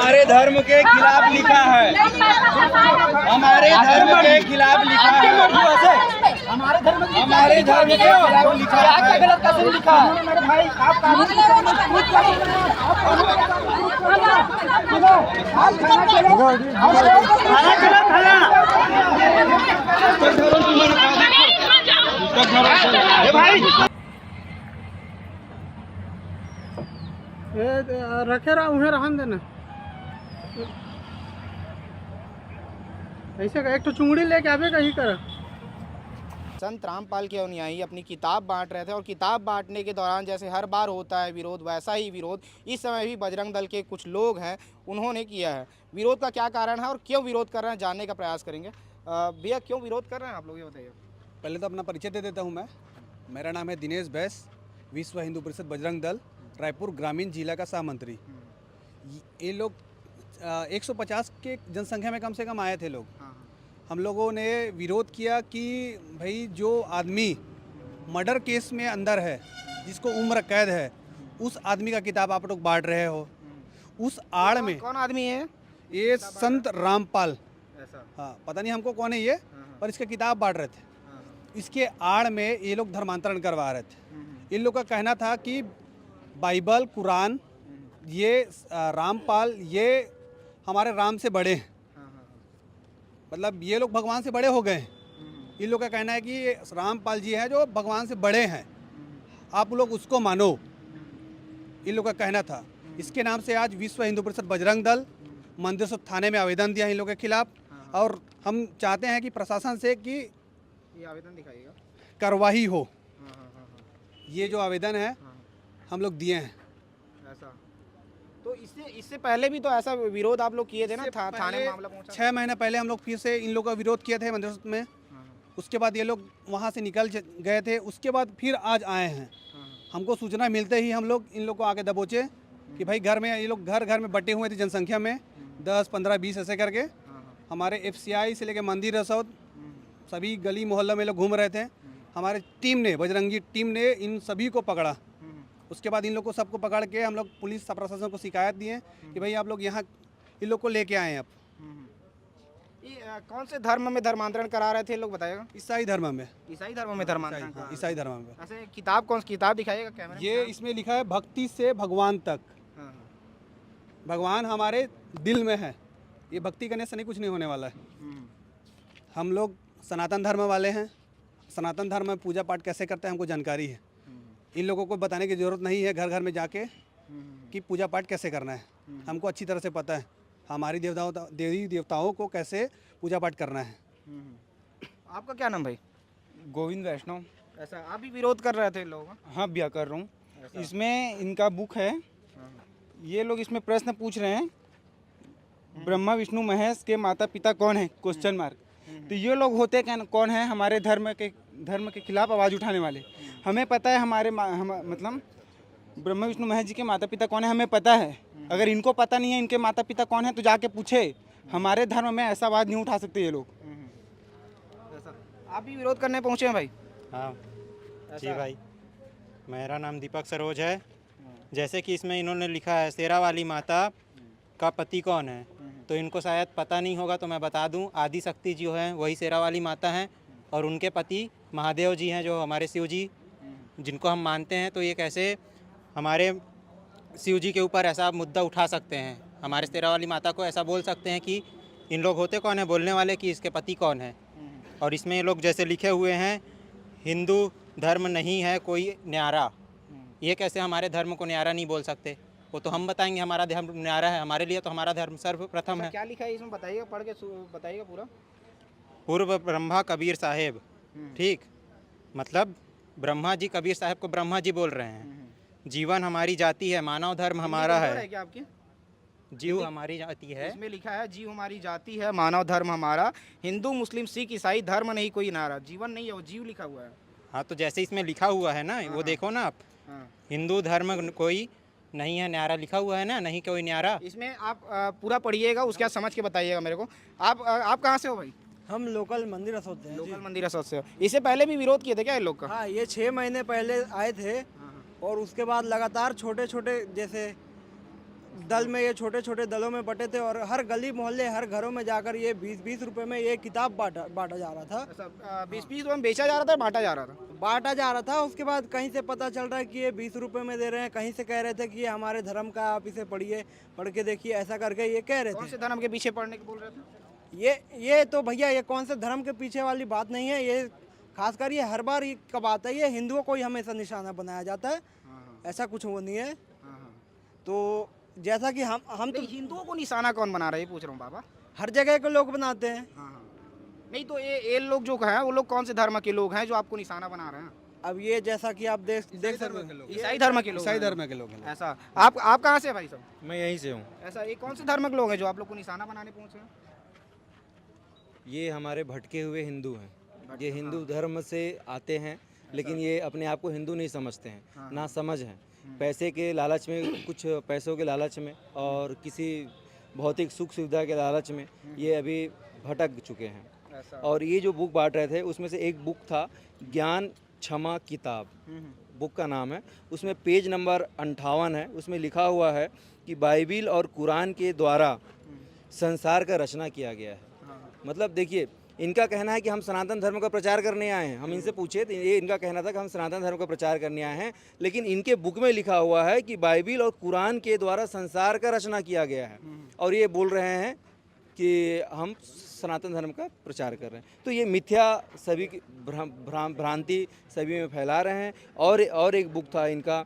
हमारे धर्म के खिलाफ लिखा है, हमारे धर्म के खिलाफ लिखा है, हमारे धर्म के खिलाफ लिखा है। क्या गलत कैसे लिखा है मेरे भाई? आप रखे रहा उन्हें रहन देना ऐसे एक तो चुंगड़ी लेके आवे कहीं कर। संत रामपाल के अनुयायी अपनी किताब बांट रहे थे और किताब बांटने के दौरान जैसे हर बार होता है विरोध, वैसा ही विरोध इस समय भी बजरंग दल के कुछ लोग हैं उन्होंने किया है। विरोध का क्या कारण है और क्यों विरोध कर रहे हैं जानने का प्रयास करेंगे। भैया क्यों विरोध कर रहे हैं आप लोग, ये बताइए। पहले तो अपना परिचय दे देता हूँ मैं। मेरा नाम है दिनेश बैस, विश्व हिंदू परिषद बजरंग दल रायपुर ग्रामीण जिला का सह मंत्री। ये लोग 150 के जनसंख्या में कम से कम आए थे लोग। हम लोगों ने विरोध किया कि भाई जो आदमी मर्डर केस में अंदर है, जिसको उम्र कैद है, उस आदमी का किताब आप लोग बांट रहे हो। उस आड़ में कौन आदमी है ये? संत रामपाल। हाँ, पता नहीं हमको कौन है ये, पर इसका किताब बांट रहे थे। इसके आड़ में ये लोग धर्मांतरण करवा रहे थे। इन लोग का कहना था कि बाइबल, कुरान, ये रामपाल ये हमारे राम से बड़े हैं, मतलब ये लोग भगवान से बड़े हो गए हैं। इन लोग का कहना है कि ये रामपाल जी हैं जो भगवान से बड़े हैं, आप लोग उसको मानो, इन लोग का कहना था। इसके नाम से आज विश्व हिंदू परिषद बजरंग दल मंदिर सब थाने में आवेदन दिया इन लोगों के खिलाफ। और हम चाहते हैं कि प्रशासन से कि ये आवेदन दिखाइएगा, कार्रवाई हो। ये जो आवेदन है हम लोग दिए हैं। ऐसा तो इससे पहले भी तो ऐसा विरोध आप लोग किए थे ना, थाने में मामला पहुंचा। 6 महीने पहले हम लोग फिर से इन लोगों का विरोध किए थे मंदिर में। उसके बाद ये लोग वहाँ से निकल गए थे। उसके बाद फिर आज आए हैं। हमको सूचना मिलते ही हम लोग इन लोग को आगे दबोचे कि भाई घर में ये लोग घर घर में बटे हुए थे जनसंख्या में 10, 15, 20 ऐसे करके। हमारे FCI से लेकर मंदिर रसौद सभी गली मोहल्ला में लोग घूम रहे थे। हमारे टीम ने, बजरंगी टीम ने इन सभी को पकड़ा। उसके बाद इन लोग को सबको पकड़ के हम लोग पुलिस प्रशासन को शिकायत दिए कि भाई आप लोग यहाँ इन लोग को लेके आए हैं। अब ये कौन से धर्म में धर्मांतरण करा रहे थे लोग, बताएगा? ईसाई धर्म में। ईसाई धर्म में धर्मांतरण, ईसाई धर्म में। ऐसे किताब, कौन सी किताब दिखाइएगा कैमरे में? ये इसमें लिखा है भक्ति से भगवान तक। भगवान हमारे दिल में है, ये भक्ति करने से नहीं कुछ नहीं होने वाला है। हम लोग सनातन धर्म वाले हैं। सनातन धर्म में पूजा पाठ कैसे करते हैं हमको जानकारी है। इन लोगों को बताने की ज़रूरत नहीं है घर घर में जाके कि पूजा पाठ कैसे करना है। हमको अच्छी तरह से पता है हमारी देवी देवताओं को कैसे पूजा पाठ करना है। आपका क्या नाम भाई? गोविंद वैष्णव। ऐसा आप भी विरोध कर रहे थे लोग? हाँ भैया, कर रहा हूँ। इसमें इनका बुक है, ये लोग इसमें प्रश्न पूछ रहे हैं, ब्रह्मा विष्णु महेश के माता पिता कौन है, क्वेश्चन मार्क। तो ये लोग होते कौन है? हमारे धर्म के खिलाफ आवाज़ उठाने वाले। हमें पता है मतलब ब्रह्मा विष्णु महेश जी के माता पिता कौन है, हमें पता है। अगर इनको पता नहीं है इनके माता पिता कौन है तो जाके पूछे। हमारे धर्म में ऐसा आवाज़ नहीं उठा सकते ये लोग। आप भी विरोध करने पहुँचे हैं भाई? हाँ जी भाई, मेरा नाम दीपक सरोज है। जैसे कि इसमें इन्होंने लिखा है शेरा वाली माता का पति कौन है, तो इनको शायद पता नहीं होगा तो मैं बता दूं, आदि शक्ति जो है वही शेरा वाली माता हैं और उनके पति महादेव जी हैं जो हमारे शिव जी, जिनको हम मानते हैं। तो ये कैसे हमारे शिव जी के ऊपर ऐसा मुद्दा उठा सकते हैं, हमारे शेरा वाली माता को ऐसा बोल सकते हैं कि इन लोग होते कौन है बोलने वाले कि इसके पति कौन है। और इसमें ये लोग जैसे लिखे हुए हैं हिंदू धर्म नहीं है कोई न्यारा, ये कैसे हमारे धर्म को न्यारा नहीं बोल सकते? वो तो हम बताएंगे हमारा धर्म न्यारा है, हमारे लिए तो हमारा धर्म सर्वप्रथम है। क्या लिखा है इसमें बताइएगा, पढ़ के बताइएगा पूरा। पूर्व ब्रह्मा कबीर साहेब, ठीक, मतलब ब्रह्मा जी कबीर साहब को ब्रह्मा जी बोल रहे हैं। जीवन हमारी जाति है, मानव धर्म हमारा है। क्या आपकी? जीव हमारी जाति है। इसमें लिखा है जीव हमारी जाति है, मानव धर्म हमारा, हिंदू मुस्लिम सिख ईसाई धर्म नहीं कोई नारा। जीवन नहीं है, वो जीव लिखा हुआ है। हाँ, तो जैसे इसमें लिखा हुआ है ना, वो देखो ना आप, हिंदू धर्म कोई नहीं है न्यारा लिखा हुआ है ना, नहीं कोई न्यारा। इसमें आप पूरा पढ़िएगा, उसके बाद समझ के बताइएगा मेरे को। आप कहाँ से हो भाई? हम लोकल मंदिर असोद हैं। लोकल मंदिर असोद से हो। इससे पहले भी विरोध किए थे क्या इन लोग का? हाँ, ये 6 महीने पहले आए थे और उसके बाद लगातार छोटे छोटे जैसे दल में, ये छोटे छोटे दलों में बटे थे और हर गली मोहल्ले हर घरों में जाकर ये 20-20 रुपए में ये किताब बांटा जा रहा था। 20-20 रुपए में बेचा जा रहा था, बांटा जा रहा था? बांटा जा रहा था। उसके बाद कहीं से पता चल रहा है कि ये 20 रुपए में दे रहे हैं, कहीं से कह रहे थे कि ये हमारे धर्म का, आप इसे पढ़िए, पढ़ के देखिए, ऐसा करके ये कह रहे कौन थे। से धर्म के पीछे पड़ने के बोल रहे थे? ये तो भैया ये कौन से धर्म के पीछे वाली बात नहीं है, ये खासकर ये हर बार का बात है, ये हिंदुओं को ही हमेशा निशाना बनाया जाता है, ऐसा कुछ वो नहीं है। तो जैसा कि हम तो हिंदुओं को निशाना कौन बना रहा है, ये पूछ रहा हूँ बाबा। हर जगह के लोग बनाते हैं। नहीं तो ये लोग जो हैं वो लोग कौन से धर्म के लोग हैं जो आपको निशाना बना रहे हैं? अब ये जैसा कि आप देख सकते हैं, ईसाई धर्म के लोग ईसाई हैं। धर्म के लोग हैं। ऐसा आप कहाँ से हैं भाई साहब? मैं यहीं से हूँ। ऐसा ये कौन से धर्म के लोग हैं जो आप लोग को निशाना बनाने पहुंचे हैं? ये हमारे भटके हुए हिंदू हैं। ये हिंदू धर्म से आते हैं, लेकिन ये अपने आप को हिंदू नहीं समझते हैं, ना समझ हैं। पैसे के लालच में, कुछ पैसों के लालच में और किसी भौतिक सुख सुविधा के लालच में ये अभी भटक चुके हैं। और ये जो बुक बांट रहे थे उसमें से एक बुक था ज्ञान क्षमा किताब, बुक का नाम है। उसमें पेज नंबर 58 है। उसमें लिखा हुआ है कि बाइबिल और कुरान के द्वारा संसार का रचना किया गया है। मतलब देखिए, इनका कहना है कि हम सनातन धर्म का प्रचार करने आए हैं। हम इनसे पूछे तो ये इनका कहना था कि हम सनातन धर्म का प्रचार करने आए हैं, लेकिन इनके बुक में लिखा हुआ है कि बाइबिल और कुरान के द्वारा संसार का रचना किया गया है, और ये बोल रहे हैं कि हम सनातन धर्म का प्रचार कर रहे हैं। तो ये मिथ्या सभी की भ्रांति सभी में फैला रहे हैं। और एक बुक था इनका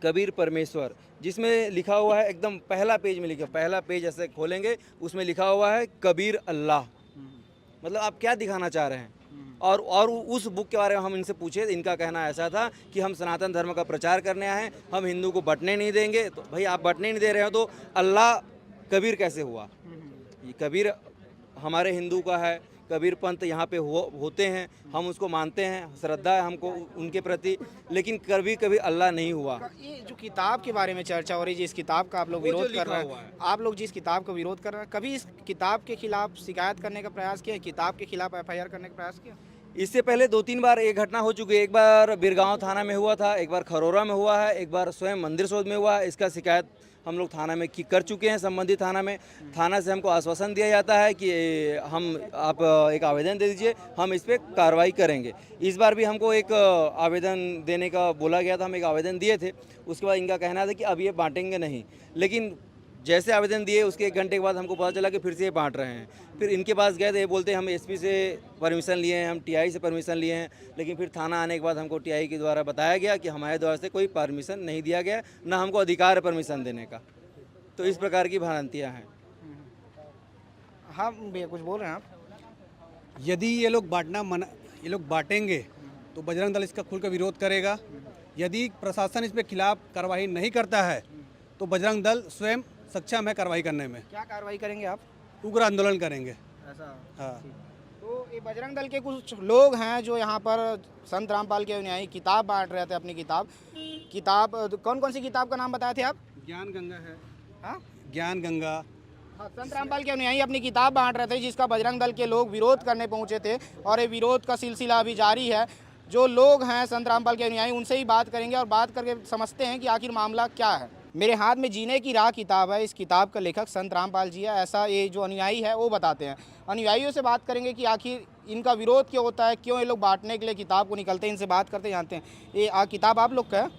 कबीर परमेश्वर, जिसमें लिखा हुआ है, एकदम पहला पेज में लिखा, पहला पेज ऐसे खोलेंगे उसमें लिखा हुआ है कबीर अल्लाह। मतलब आप क्या दिखाना चाह रहे हैं? और उस बुक के बारे में हम इनसे पूछे तो इनका कहना ऐसा था कि हम सनातन धर्म का प्रचार करने आए हैं, हम हिंदू को बंटने नहीं देंगे। तो भाई आप बंटने नहीं दे रहे हो तो अल्लाह कबीर कैसे हुआ? ये कबीर हमारे हिंदू का है, कबीर पंथ यहाँ पे होते हैं, हम उसको मानते हैं, श्रद्धा है हमको उनके प्रति, लेकिन कभी कभी अल्लाह नहीं हुआ। ये जो किताब के बारे में चर्चा हो रही है, जिस किताब का आप लोग विरोध कर रहे हैं, आप लोग जिस किताब का विरोध कर रहे हैं, कभी इस किताब के खिलाफ शिकायत करने का प्रयास किया, किताब के खिलाफ FIR करने का प्रयास किया? इससे पहले 2-3 बार ये घटना हो चुकी है। एक बार बिरगांव थाना में हुआ था, एक बार खरोरा में हुआ है, एक बार स्वयं मंदिर शोध में हुआ है। इसका शिकायत हम लोग थाना में कर चुके हैं, संबंधित थाना में। थाना से हमको आश्वासन दिया जाता है कि आप एक आवेदन दे दीजिए, हम इस पर कार्रवाई करेंगे। इस बार भी हमको एक आवेदन देने का बोला गया था, हम एक आवेदन दिए थे। उसके बाद इनका कहना था कि अब ये बांटेंगे नहीं, लेकिन जैसे आवेदन दिए उसके 1 घंटे के बाद हमको पता चला कि फिर से ये बांट रहे हैं। फिर इनके पास गए तो ये बोलते हैं हम SP से परमिशन लिए हैं, हम TI से परमिशन लिए हैं, लेकिन फिर थाना आने के बाद हमको TI के द्वारा बताया गया कि हमारे द्वारा से कोई परमिशन नहीं दिया गया, ना हमको अधिकार है परमिशन देने का। तो इस प्रकार की भ्रांतियाँ हैं। हाँ भैया कुछ बोल रहे हैं आप? यदि ये लोग बांटेंगे तो बजरंग दल इसका खुल कर विरोध करेगा। यदि प्रशासन इस पे खिलाफ कार्रवाई नहीं करता है तो बजरंग दल स्वयं सक्षम है कार्रवाई करने में। क्या कार्रवाई करेंगे आप? उग्र आंदोलन करेंगे। ऐसा? हाँ। तो ये बजरंग दल के कुछ लोग हैं जो यहाँ पर संत रामपाल के अनुयायी किताब बांट रहे थे, अपनी किताब कौन कौन सी किताब का नाम बताए थे आप? ज्ञान गंगा है। हाँ, ज्ञान गंगा। हाँ, संत रामपाल के अनुयायी अपनी किताब बांट रहे थे, जिसका बजरंग दल के लोग विरोध करने पहुंचे थे, और ये विरोध का सिलसिला अभी जारी है। जो लोग हैं संत रामपाल के अनुयायी, उनसे ही बात करेंगे और बात करके समझते हैं कि आखिर मामला क्या है। मेरे हाथ में जीने की राह किताब है। इस किताब का लेखक संत रामपाल जी है, ऐसा ये जो अनुयायी है वो बताते हैं। अनुयायियों से बात करेंगे कि आखिर इनका विरोध क्यों होता है, क्यों ये लोग बांटने के लिए किताब को निकलते हैं। इनसे बात करते जानते हैं। ये किताब आप लोग का है?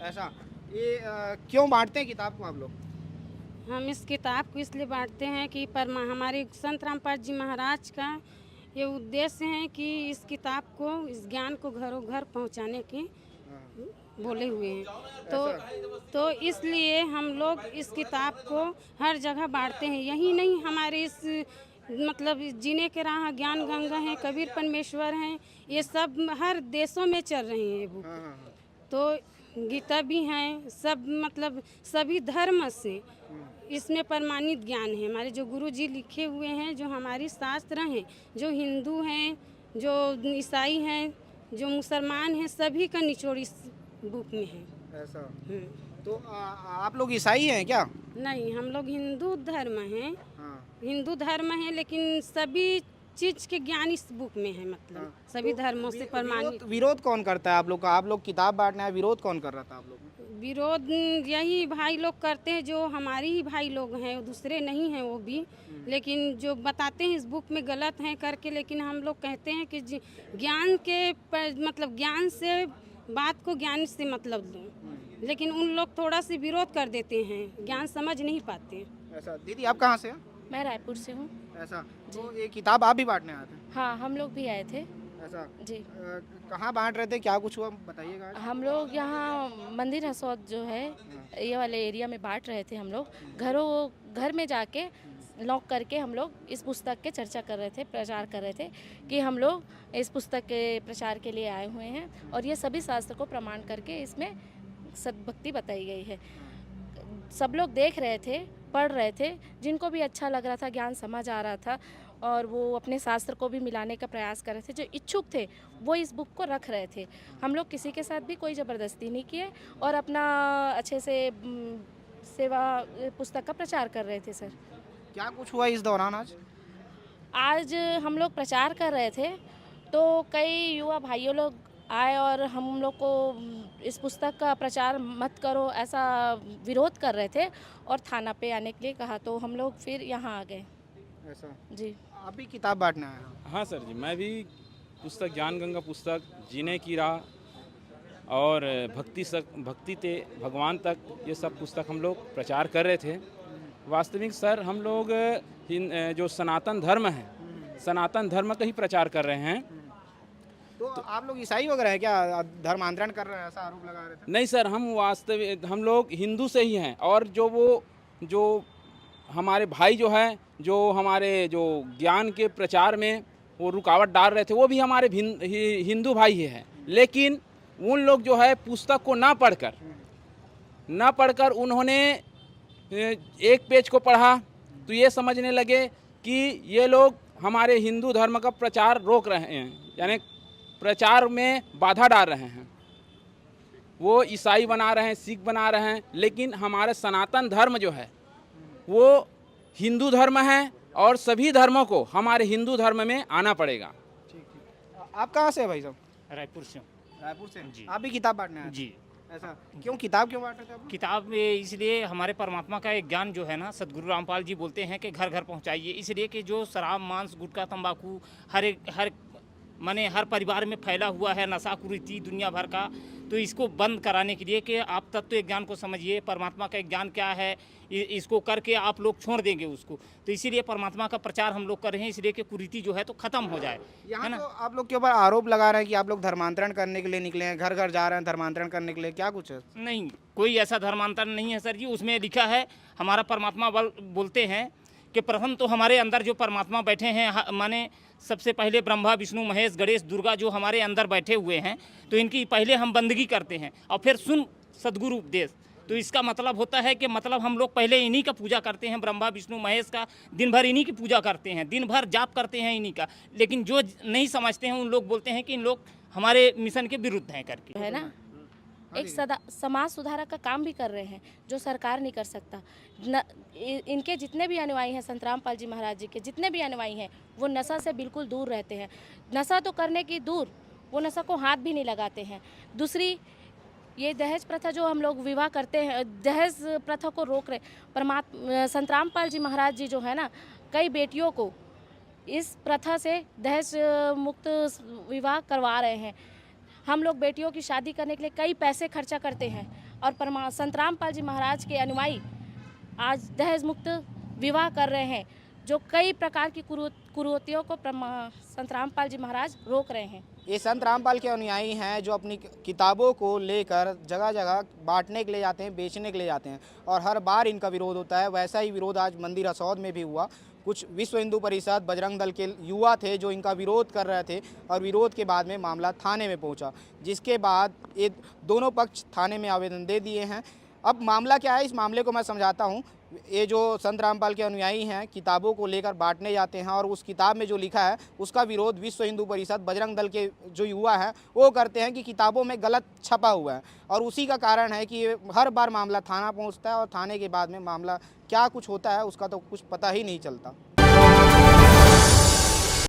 ऐसा, ये क्यों बांटते हैं किताब को आप लोग? हम इस किताब को इसलिए बांटते हैं कि हमारे संत रामपाल जी महाराज का ये उद्देश्य है कि इस किताब को, इस ज्ञान को घरों घर पहुंचाने के बोले हुए हैं। तो इसलिए हम लोग इस किताब को हर जगह बांटते हैं। यही नहीं, हमारे इस मतलब जीने के राह ज्ञान गंगा है, कबीर परमेश्वर हैं, ये सब हर देशों में चल रहे हैं ये बुक। तो गीता भी हैं, सब मतलब सभी धर्म से इसमें प्रमाणित ज्ञान है। हमारे जो गुरु जी लिखे हुए हैं, जो हमारी शास्त्र हैं, जो हिंदू हैं, जो ईसाई हैं, जो मुसलमान हैं, सभी का निचोड़ इस बुक में है। ऐसा? तो आप लोग ईसाई हैं क्या? नहीं, हम लोग हिंदू धर्म हैं। हाँ। हिंदू धर्म है, लेकिन सभी चीज के ज्ञान इस बुक में है। मतलब सभी धर्मों से प्रमाणित। विरोध कौन करता है आप लोग का? आप लोग किताब बांटना है, विरोध कौन कर रहा था आप लोग? विरोध यही भाई लोग करते हैं, जो हमारे ही भाई लोग हैं, दूसरे नहीं हैं वो भी, लेकिन जो बताते हैं इस बुक में गलत हैं करके, लेकिन हम लोग कहते हैं कि ज्ञान के मतलब ज्ञान से बात को ज्ञान से मतलब दो, लेकिन उन लोग थोड़ा सा विरोध कर देते हैं, ज्ञान समझ नहीं पाते। ऐसा। दीदी आप कहाँ से हैं? मैं रायपुर से हूँ। ऐसा। तो ये किताब आप भी बांटने आए थे? हाँ, हम लोग भी आए थे। ऐसा। जी। कहाँ बांट रहे थे, क्या कुछ हुआ बताइएगा। हम लोग यहाँ मंदिर हसौद जो है ये वाले एरिया में बांट रहे थे। हम लोग घर में जाके लॉक करके हम लोग इस पुस्तक के चर्चा कर रहे थे, प्रचार कर रहे थे कि हम लोग इस पुस्तक के प्रचार के लिए आए हुए हैं और ये सभी शास्त्र को प्रमाण करके इसमें सद्भक्ति बताई गई है। सब लोग देख रहे थे, पढ़ रहे थे, जिनको भी अच्छा लग रहा था, ज्ञान समझ आ रहा था और वो अपने शास्त्र को भी मिलाने का प्रयास कर रहे थे। जो इच्छुक थे वो इस बुक को रख रहे थे। हम लोग किसी के साथ भी कोई ज़बरदस्ती नहीं किए और अपना अच्छे से सेवा पुस्तक का प्रचार कर रहे थे। सर, क्या कुछ हुआ इस दौरान? आज हम लोग प्रचार कर रहे थे तो कई युवा भाइयों लोग आए और हम लोग को इस पुस्तक का प्रचार मत करो ऐसा विरोध कर रहे थे और थाना पे आने के लिए कहा, तो हम लोग फिर यहाँ आ गए। ऐसा। जी। आप भी किताब बांटने आए हैं? हाँ सर जी, मैं भी पुस्तक ज्ञान गंगा पुस्तक, जीने की राह और भक्ति ते भगवान तक, ये सब पुस्तक हम लोग प्रचार कर रहे थे। वास्तविक सर हम लोग जो सनातन धर्म है, सनातन धर्म का ही प्रचार कर रहे हैं। तो आप लोग ईसाई वगैरह हैं क्या? धर्मांतरण कर रहे हैं ऐसा आरोप लगा रहे थे। नहीं सर, हम लोग हिंदू से ही हैं और जो हमारे भाई जो है, जो हमारे जो ज्ञान के प्रचार में वो रुकावट डाल रहे थे, वो भी हमारे हिंदू भाई ही हैं। लेकिन उन लोग जो है पुस्तक को ना पढ़कर उन्होंने एक पेज को पढ़ा तो ये समझने लगे कि ये लोग हमारे हिंदू धर्म का प्रचार रोक रहे हैं, यानी प्रचार में बाधा डाल रहे हैं। वो ईसाई बना रहे हैं, सिख बना रहे हैं, लेकिन हमारे सनातन धर्म जो है वो हिंदू धर्म है और सभी धर्मों को हमारे हिंदू धर्म में आना पड़ेगा। ठीक। आप कहाँ से हैं भाई साहब? रायपुर से। रायपुर से जी। आप भी किताब बांटने आए? जी। ऐसा क्यों? किताब क्यों बांट रहे थे आप? किताब इसलिए हमारे परमात्मा का एक ज्ञान जो है ना, सदगुरु रामपाल जी बोलते हैं कि घर घर पहुंचाइए, इसलिए कि जो शराब, मांस, गुटखा, तंबाकू हर परिवार में फैला हुआ है, नशा कुरीति दुनिया भर का, तो इसको बंद कराने के लिए कि आप तत्व एक ज्ञान को समझिए, परमात्मा का एक ज्ञान क्या है, इसको करके आप लोग छोड़ देंगे उसको। तो इसीलिए परमात्मा का प्रचार हम लोग कर रहे हैं, इसलिए कि कुरीति जो है तो ख़त्म हो जाए। यहाँ तो आप लोग के ऊपर आरोप लगा रहे हैं कि आप लोग धर्मांतरण करने के लिए निकले हैं, घर घर जा रहे हैं धर्मांतरण करने के लिए, क्या कुछ है? नहीं, कोई ऐसा धर्मांतरण नहीं है सर जी। उसमें लिखा है, हमारा परमात्मा बोलते हैं कि प्रथम तो हमारे अंदर जो परमात्मा बैठे हैं, माने सबसे पहले ब्रह्मा, विष्णु, महेश, गणेश, दुर्गा जो हमारे अंदर बैठे हुए हैं, तो इनकी पहले हम बंदगी करते हैं और फिर सुन सदगुरु उपदेश। तो इसका मतलब होता है कि मतलब हम लोग पहले इन्हीं का पूजा करते हैं, ब्रह्मा, विष्णु, महेश का, दिन भर इन्हीं की पूजा करते हैं, दिन भर जाप करते हैं इन्हीं का। लेकिन जो नहीं समझते हैं उन लोग बोलते हैं कि इन लोग हमारे मिशन के विरुद्ध हैं करके, है ना। एक समाज सुधारक का काम भी कर रहे हैं जो सरकार नहीं कर सकता। इनके जितने भी अनुयायी हैं, संत रामपाल जी महाराज जी के जितने भी अनुयायी हैं, वो नशा से बिल्कुल दूर रहते हैं। नशा तो करने की दूर, वो नशा को हाथ भी नहीं लगाते हैं। दूसरी, ये दहेज प्रथा जो हम लोग विवाह करते हैं, दहेज प्रथा को रोक रहे। संत रामपाल जी महाराज जी जो है ना, कई बेटियों को इस प्रथा से दहेज मुक्त विवाह करवा रहे हैं। हम लोग बेटियों की शादी करने के लिए कई पैसे खर्चा करते हैं और संत रामपाल जी महाराज के अनुयायी आज दहेज मुक्त विवाह कर रहे हैं, जो कई प्रकार की कुरीतियों को संत रामपाल जी महाराज रोक रहे हैं। ये संत रामपाल के अनुयायी हैं जो अपनी किताबों को लेकर जगह जगह बांटने के लिए जाते हैं, बेचने के लिए जाते हैं और हर बार इनका विरोध होता है। वैसा ही विरोध आज मंदिर हसौद में भी हुआ। कुछ विश्व हिंदू परिषद, बजरंग दल के युवा थे जो इनका विरोध कर रहे थे और विरोध के बाद में मामला थाने में पहुंचा, जिसके बाद ये दोनों पक्ष थाने में आवेदन दे दिए हैं। अब मामला क्या है, इस मामले को मैं समझाता हूं। ये जो संत रामपाल के अनुयायी हैं, किताबों को लेकर बांटने जाते हैं और उस किताब में जो लिखा है उसका विरोध विश्व हिंदू परिषद, बजरंग दल के जो युवा हैं वो करते हैं कि किताबों में गलत छपा हुआ है और उसी का कारण है कि ये हर बार मामला थाना पहुंचता है और थाने के बाद में मामला क्या कुछ होता है उसका तो कुछ पता ही नहीं चलता।